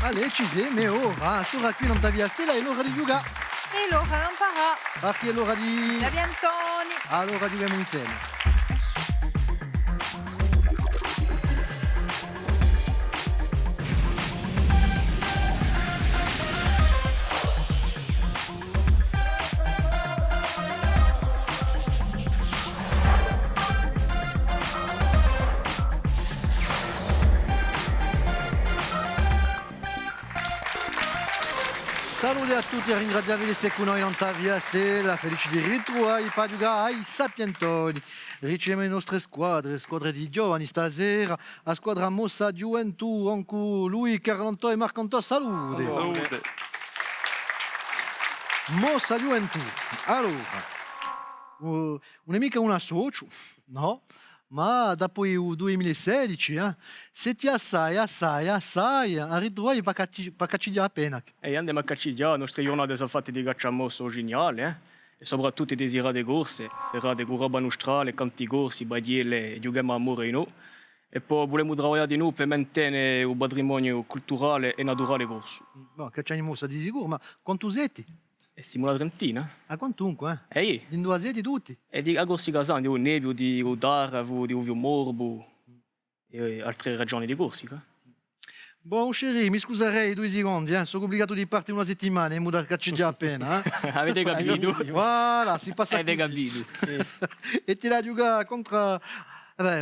Allez, ci sei, ora, torna qui non ti via stella, è l'ora di giocare. E l'ora non farà. Perché è l'ora di... Savi Antoni. Allora giochiamo insieme. Salute a tutti e ringraziabili se con noi non via stella, felici di ritrovare i giocare ai Sapientoni. Riceviamo le nostre squadre di giovani stasera, la squadra Mossa Gioventù, con cui lui, Carlantò e Marcantò, salute. Salute. Mossa Gioventù, allora, non è mica un associo, no? Ma dopo il 2016, se ti assai, a ritrovare per cacciare appena. E andiamo a cacciare, le nostre giornate sono fatte di cacciamosso geniali, e soprattutto di serate corse, serate con roba nostrale, canti corsi, badiele, giochiamo a Moreno. E poi vogliamo lavorare di nuovo per mantenere il patrimonio culturale e naturale corso. No, cacciamo mossa di sicuro, ma quanto usetti? E siamo la Trentina. A quantunque, E in due asetti tutti? e di a corsi casani, di Nevio, di Daravo, di Ovio Morbo e altre regioni di Corsica. Bon, chéri, mi scuserei 2 secondi, sono obbligato di partire una settimana e mi da cacciare appena. Avete capito? Voilà, si passa Avete così. capito? E ti la gioca contro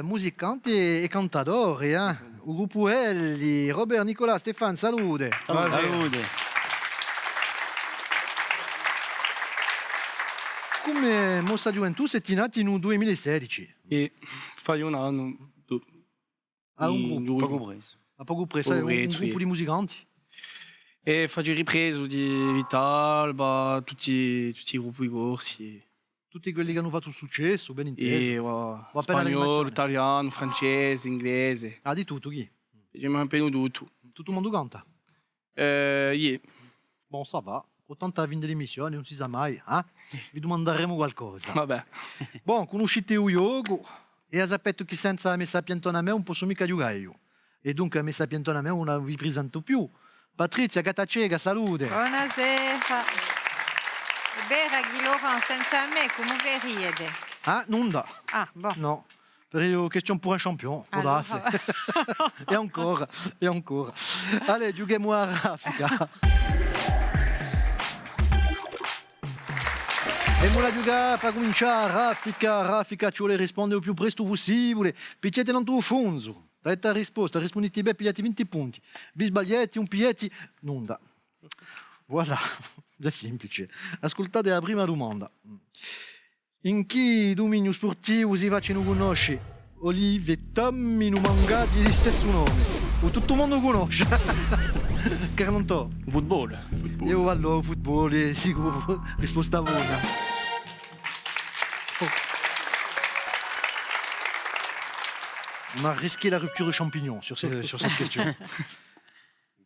musicanti e cantatori, il gruppo Elli, Robert, Nicola, Stefan, salute. Salute. Come Mossa Gioventù siete nati nel 2016? E fai un anno. Un gruppo? Poco preso. A poco preso, un gruppo di musicanti? E faccio ripreso di Vitalba, tutti i gruppi corsi. Tutti quelli che hanno fatto successo, ben inteso. E spagnolo, italiano, francese, inglese. Ah, di tutto, chi? Facciamo un po' tutto. Tutto il mondo canta? Yeah. Bon, ça va. 80 vinto le missioni, non si sa mai. Vi domanderemo qualcosa. Vabbè. Bon, conoscete il gioco e sapete che senza me sapientone a me non posso mica giocare io. E dunque a me sapientone a me non vi presento più. Patrizia Catacega, salute. Buonasera. È vero che Laurent senza me come verriede? Ah, non da. Ah, bon. No. Per io question pour un champion, può darsi. E ancora. Allez, giochiamo a raffica. E la giocare per cominciare, raffica, ci vuole rispondere il più presto possibile. Picchiate non tuo fonzo. Date la risposta, rispondete bene, pigliate 20 punti. Vi sbagliate, un pigliati, non da. Voilà, è semplice. Ascoltate la prima domanda. In che dominio sportivo si facciano conoscere Olive e Tommy non mangati di stesso nome? O tutto il mondo conosce? Che non to? Football. Io vallo al football, sicuro, risposta buona. On a risqué la rupture de champignon sur cette question.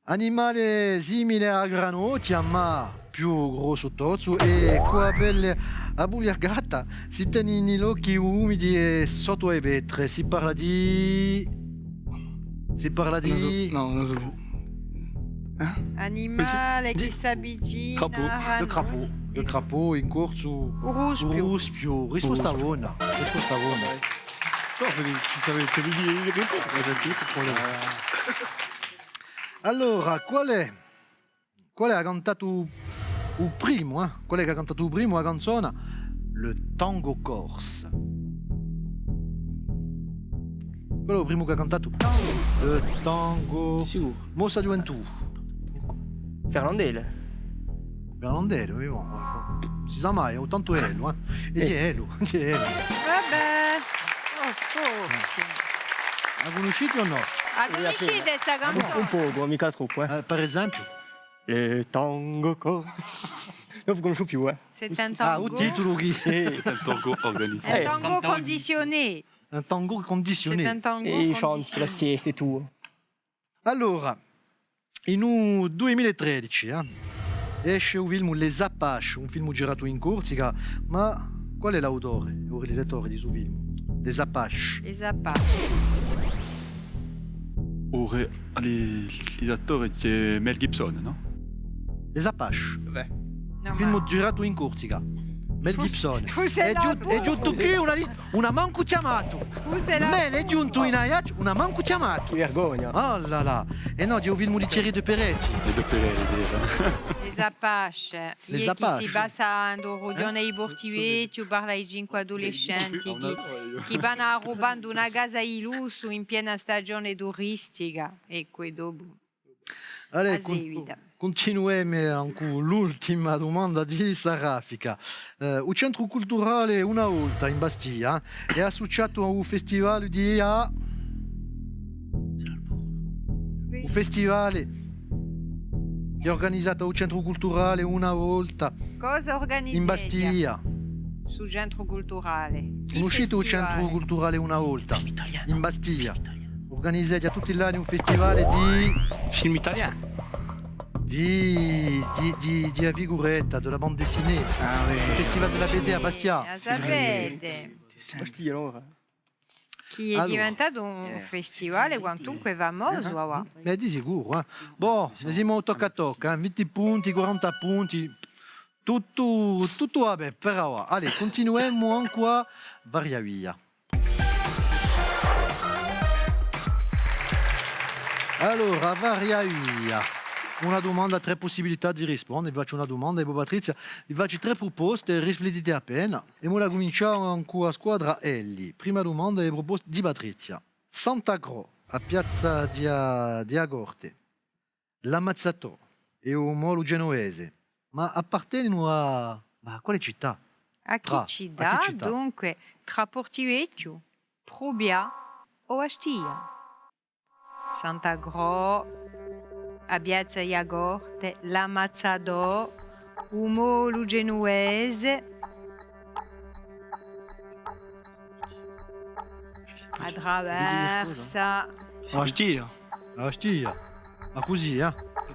Animale simile a granocchia, ma più grosso tozzo e coabelle a bugliargata. Si tiene negli occhi umidi e sotto le vettre. Si parla di... No, non so più. Animale che si avvicina. Le crapaud in corso. Ruspio. Risposta buona. Allora, qual è ha cantato il primo, Qual è che ha cantato il primo la canzone? Le tango corse. Quello è il primo che ha cantato. Le tango. Sicuro. Mossa Gioventù. Fernandele. Fernandele, si sa mai, ho tanto elo, E di elo. Vabbè. Oh, forti. La conoscete o no? La conoscete questa canzone? Un poco, mica troppo, Per esempio? Le tango corse. Non vi conosco più, C'est un Ah, tango. il titolo chi? Un tango organisé. Un tango conditionné. Un tango conditionné. C'est un tango E chante la conditionné. siesta e tu. Allora, in un 2013 esce il film Les Apaches, un film girato in Corsica, ma qual è l'autore, il realizzatore di questo film? Les Apaches. Les Apaches. O realizzatore c'è Mel Gibson, no? Les Apache. Beh. No, Film ma- girato in Corsica. Mel Gibson. È giunto qui una manco chiamato. Fusela- Mel è giunto in Ayac, una manco chiamato. Che vergogna. Oh là là. E no, di un film di Thierry de Peretti. Le dopere Les Apache. Les Ie Apache. che si basa do roglione i bortivetti, o parla ai 5 adolescenti che vanno rubando una casa di lusso in piena stagione turistica. E qui dopo. Allez, A seguita. continuiamo con l'ultima domanda di Sarafica. Il centro culturale una volta in Bastia è associato a un festival di un festival che è organizzato al centro culturale una volta Cosa organizza in Bastia. sul centro culturale? Chi Sono uscito al festivale? centro culturale una volta in Bastia. Organizzati tutti gli anni un festival di Film italien. di Aviguretta, della bande dessinée. Ah oui. Il festival della BD a Bastia. La sapete. Ostia, allora. Che è Allora. diventato un festival quantunque famoso. va. Di sicuro. Boh, ne siamo tocca a tocca, 20 punti, 40 punti. Tutto vabbè, però. Allez, continuiamo ancora. Varia via. Allora, varia via. Una domanda, tre possibilità di rispondere. Vi faccio una domanda e voi, Patrizia, vi faccio tre proposte, riflettete appena. E ora cominciamo ancora a squadra Elli. Prima domanda e proposta di Patrizia. Santa Cro, a Piazza di Agorte, l'Ammazzato e un molo genovese. Ma appartengono a quale città? A chi Tra. ci A dà? chi città? Dunque, tra Portivecchio, Probia o Astia? Sant'Agro, a Piazza Iagorte, l'Amazzador, Umo Genuese, a Traversa. Ostia. A Bastia. Ma così,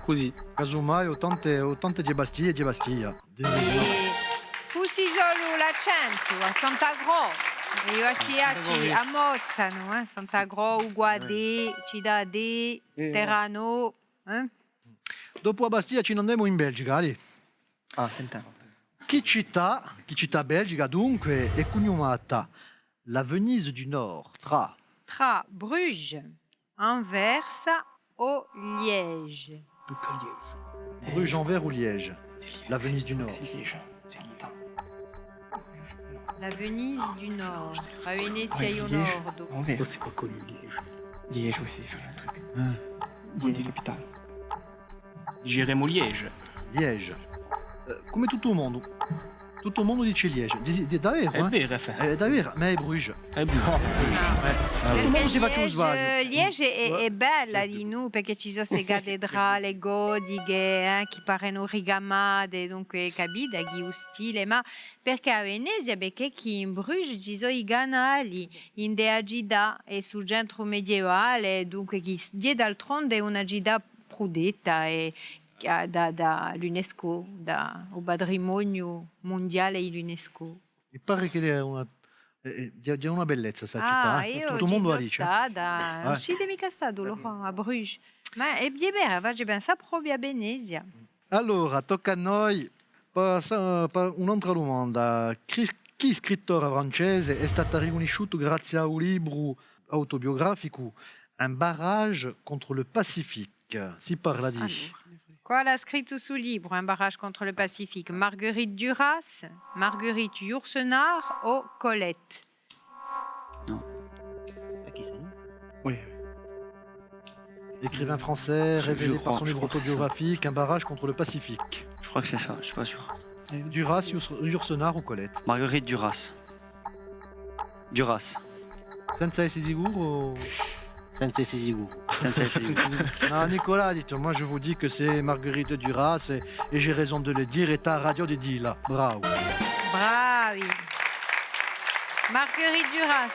Così. Casomai 80 di Bastia e di Bastia. Fussi solo l'accento a Sant'Agro. Io ci ammozzano, Sant'Agro, Uguade, Cidade, Terrano. Dopo a Bastia ci andiamo in Belgica, allez. Ah, tentiamo. Che città belgica dunque è cognomata la Venise du Nord Tra Bruges, Anvers o Liège. Bruges, Anvers ou Liège? La Venise du Nord. La Venise du Nord, tra Venezia e Nord. Oh, c'est pas connu, Liège. Liège, oui, c'est un truc. Dis di capitale. Diremo Liège. Liège. Come tutto il mondo. Tutto il mondo dice Liège. Davvero, È vero, è davvero, ma è Bruges. vero. Perché mondo si faccia uno sbaglio. Liège è bella di noi perché ci sono queste cattedrali gotiche che paiono rigamate, dunque capite che è stile, ma perché a Venezia, perché qui in Bruges ci sono i canali in dea città e sul centro medievale, dunque che d'altronde è una città prudetta e dall'UNESCO, dal patrimonio mondiale dell'UNESCO. Mi pare che è una bellezza questa città. Io Tutto il ci mondo sono la dice. stata, non siete mica stato a Bruges, ma è bien, faccio pensare proprio a Venezia. Allora, tocca a noi. Un'altra domanda. Chi scrittore francese è stato riconosciuto grazie a un libro autobiografico, Un barrage contre le Pacifique? Si parla di... Qual ha scritto sul libro Un barrage contre le Pacifique? Marguerite Duras, Marguerite Yourcenar o Colette? Oui. Écrivain français, révélé crois- par son je livre crois que c'est ça. autobiographique, Un barrage contre le Pacifique. Je crois que c'est ça, je suis pas sûr. Duras, Yourcenar ou Colette? Marguerite Duras. Duras. Senza essere sicuro? Sensei Sesigu. Sensei Sesigu. Non, Nicolas, dites, moi je vous dis que c'est Marguerite Duras et j'ai raison de le dire et ta radio de dire là. Bravo. Bravi! Marguerite Duras.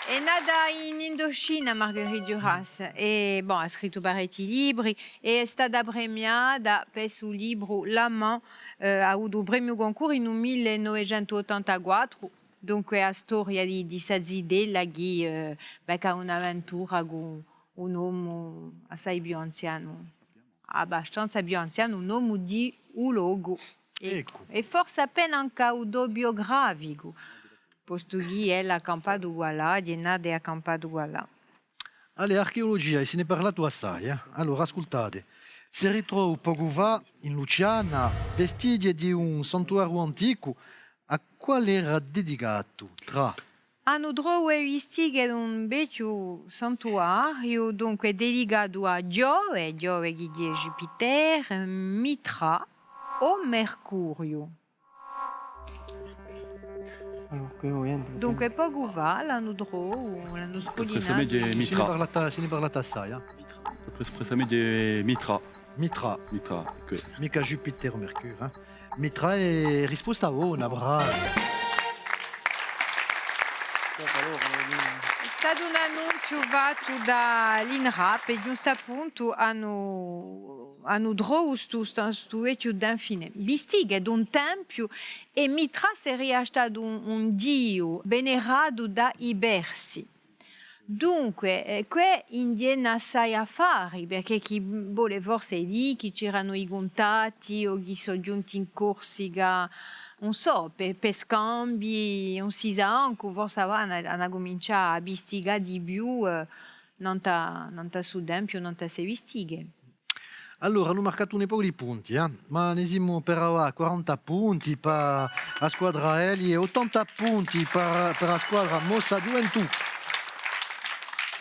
È nata in Indocina Marguerite Duras e ha scritto parecchi libri e è stata premiata per il suo libro L'amant, ha avuto il premio Goncourt in 1984. Dunque, la storia di questa zidella che ha un'avventura con un uomo assai più anziano, abbastanza più anziano, un uomo di un luogo. Ecco. E forse appena anche un dubbio gravico, posto che è accampato là, è nato e accampato là. Allora, archeologia, e se ne è parlato assai. Allora, ascoltate. Si ritrova poco fa in Luciana vestiti di un santuario antico a quale era dedicato tra... Hanno trovato vestiti di un vecchio santuario, dunque dedicato a Giove, Giove che è Jupiter, Mitra o Mercurio. Alors, que, ouais, Dunque poco fa l'hanno trovato, l'hanno Precisamente scollinato. di Mitra. Se ne è parlato assai. Precisamente di Mitra. Mitra, Mitra, ok. mica Jupiter o Mercurio. Mitra è risposta buona, bravo. È stato un annuncio fatto dall'INRAP e giusto appunto hanno trovato questo vecchio d'infine. Bistighe è un tempio e Mitra sarebbe stato un dio venerato dai Persi. Dunque, qui indiana assai affari, perché chi vuole forse è lì, chi c'erano i contatti o chi sono giunti in Corsica, non so, per scambi, non si sa anche, forse hanno cominciato a bistigare di più, non ta Sud Empio, non ta se bistighe. Allora, hanno marcato un po' di punti, ma ne siamo per ora a 40 punti per la squadra Eli e 80 punti per la squadra Mossa Juventus.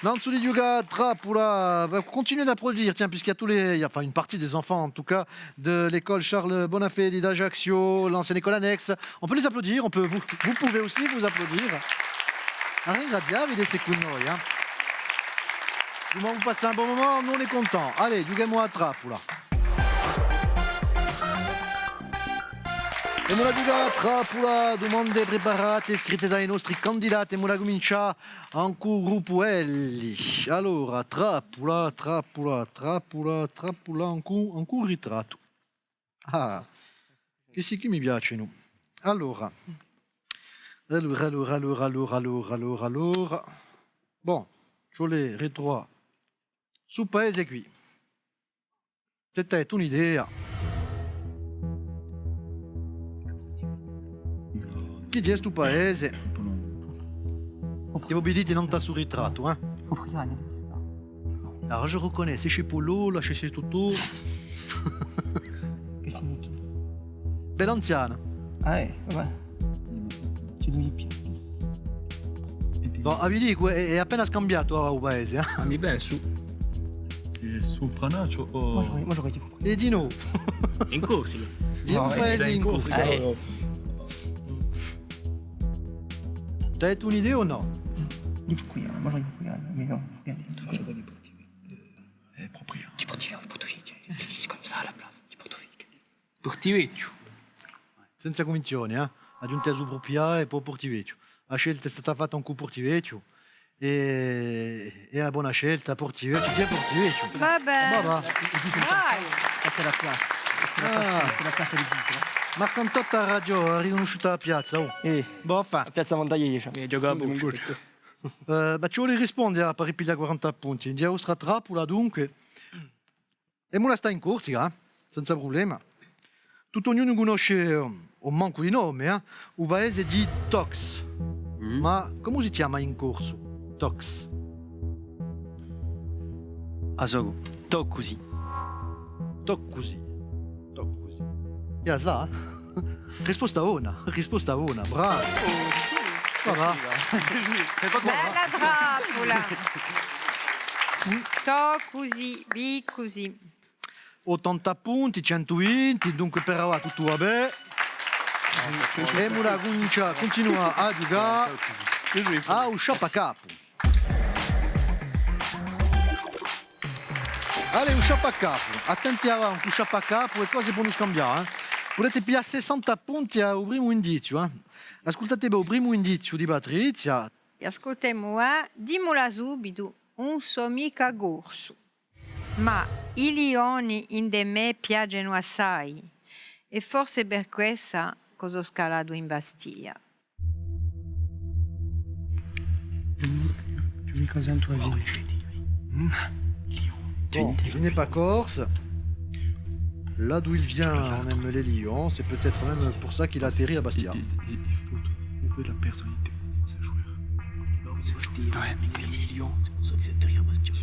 Dans dessous du yoga, Trappoula, continuez d'applaudir, tiens, puisqu'il y a enfin une partie des enfants, en tout cas, de l'école Charles Bonafé d'Ajaccio, l'ancienne école annexe. On peut les applaudir, vous pouvez aussi vous applaudir. Ringraziavi di con noi, Vous passez un bon moment, nous on est contents. Allez, Yuga-moi à Trappoula. E mula diga Trappoula, domande preparate, scritte dai nostri candidati, e mula comincia anche il gruppo L. Allora, Trappoula, anche un ritratto. Ah, che sì che mi piacciono. Allora. Bon, je les ritrovo sul paese qui. C'è un'idea. Chi è sto paese? Ti obbediti non t'ha sul ritratto, Alors je reconnais, c'est chez Polo, là chez Toto. che significa? Bella anziana. Ah, vabbè. Ci devi più. No, vi dico, è appena scambiato il paese. Mi beh, su. Sul Pranaccio o... Moi j'aurais dit compris. E di no. In Corsica. Di un paese in corso. T'as un'idea o no? Du Portugal, moi j'aurais dit Portugal, mais non, regardez. Je dois dire Portugal. Du Portugal, c'est comme ça à la place, du Portugal. Portivecchio. Senza convinzione, aggiunte su propria e poi Portivecchio. La scelta è stata fatta anche Portivecchio e è una buona scelta Portivecchio, chi è Portivecchio? Vabbè. Va. Vai. C'est la place. C'est la place all'Église. Ma con tutta ragione, ha riconosciuta la piazza. Oh. Boh, fa. Piazza Montaglia. Mi giocavo un good. Ci vuole rispondere per ripigliare 40 punti. In Ostra Trappoula dunque. E ora sta in Corsica, senza problema. Tutto ognuno conosce, o manco di nome, il paese di Tox. Ma come si chiama in corso? Tox. Azogo. Tokusi. Toccusi. Sa? Risposta buona, bravo. Va. Bella trappola. To così, bi così. 80 punti, 120, dunque per ora tutto va bene. E ora continua a giocare a un sciappacapo. Allez, un sciappacapo. Attenti avanti, un sciappacapo e cose possono scambiare. Potete pigliare 60 punti al primo indizio. Ascoltate bene il primo indizio di Patrizia. Ascoltiamo, dimola subito, non so mica gorso. Ma i leoni in de me piacciono assai e forse per questa cosa ho scalato in Bastiglia. Tu vis cosa in tua vie? Bon, il n'est pas corse. Là d'où il vient, on aime les lions. C'est peut-être même pour ça qu'il a atterri à Bastia. Il faut trouver la personnalité de ce joueur. Ouais, mais quand il est Lyon, c'est pour ça que c'est derrière Bastia.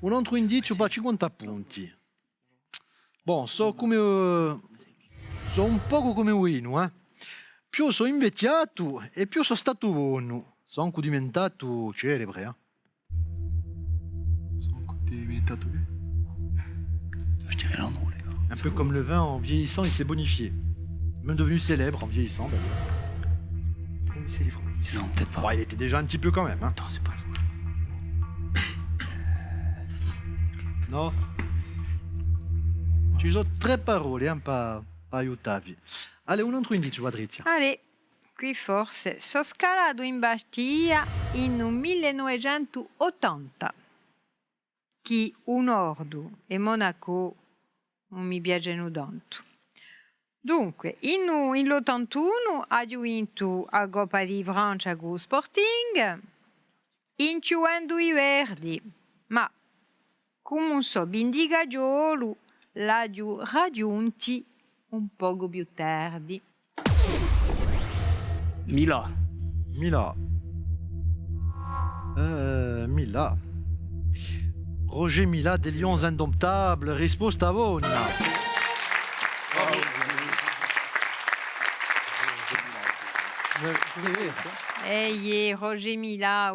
Un altro indizio per 50 punti. Bon, so come... so un poco come Winu, eh. Più sono invecchiato e più sono stato buono. Sono anche diventato celebre, eh. Son côté diventato che? je dirais l'endroit, les gars. Un peu comme le vin, en vieillissant, il s'est bonifié. Même devenu célèbre en vieillissant, d'ailleurs. Non, peut-être pas. Bon, il était déjà un petit peu quand même, hein. Attends, c'est pas un joueur. No? Ci sono 3 parole, per aiutarvi. Allez, un altro indizio, Patrizia. Allez, qui forse sono scalato in Bastia in 1980. Che un ordo e Monaco non mi piacciono tanto. Dunque, in l'81 ha vinto la Coppa di Francia con lo Sporting, incluendo i Verdi, ma come non so, Bindigagiolo l'ha raggiunti un poco più tardi. Mila. Mila. Mila. Roger Mila des Lions Indomptables, risposta buona. E Roger Mila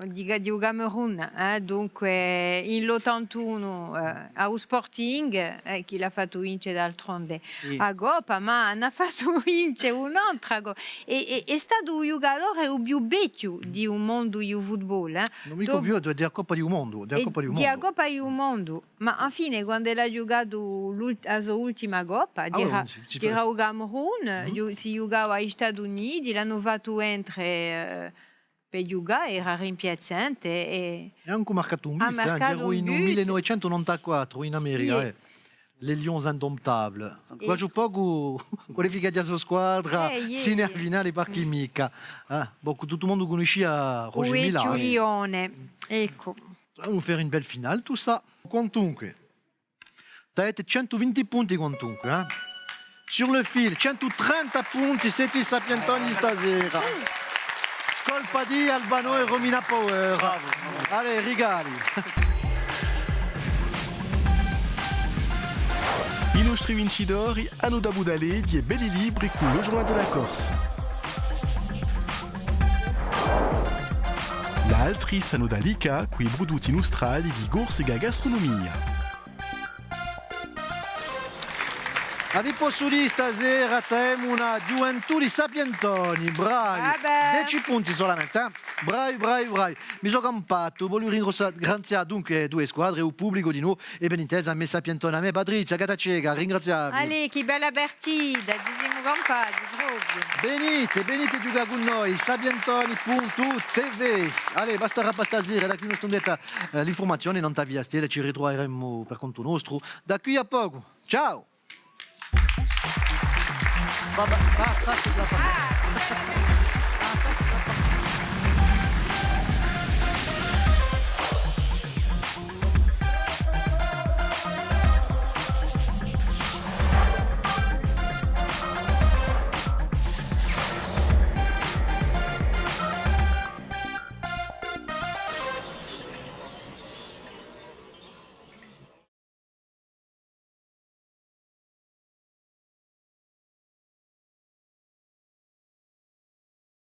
di Camerun, dunque in l'81 allo Sporting, che l'ha fatto vincere d'altronde a Coppa, ma ne ha fatto vincere un'altra Coppa. È stato un giocatore più vecchio di un mondo di football. Non mi conviene della Coppa di Mondo. Della Coppa di Mondo. Della Coppa di Mondo, ma alla fine quando l'ha giocato la sua ultima Coppa, era il Camerun, si giocava agli Stati Uniti, l'hanno fatto entrare per giocare, era rimpiazzante e anche marcato un ha but, marcato in un but. 1994 in America. Sì. Les Lions Indomptables. Quasi poco qualificati a sua squadra, sino a finale per chimica. Tutto il mondo conosceva Roger Mila. Vecchio Lione, ecco. Dobbiamo fare une belle finale, tout ça. Quantunque. Avete 120 punti quantunque. Sur le fil, 130 punti, siete i sapientoni stasera. Colpa di Albano e Romina Power. Bravo. Allez, rigali. I nostri vincitori hanno da Budale di belli libri con lo Journal de la Corse. Gli altri sanno da Lica con i prodotti nostrali di Gorsiga Gastronomia. Vi posso dire stasera temo una gioventù di sapientoni, bravi. 10 punti solamente, bravi. Mi sono campato, voglio ringraziare dunque 2 squadre, il pubblico di noi e ben intesa a me sapientoni, a me Patrizia, Catacega, ringraziarvi. Allez, che bella partita, ci siamo campati proprio. Venite a giocare con noi, sapientoni.tv. Allez, basta stasera, da qui non stondetta l'informazione, non t'avvia stile, ci ritroveremo per conto nostro. Da qui a poco, ciao! Ça, c'est de la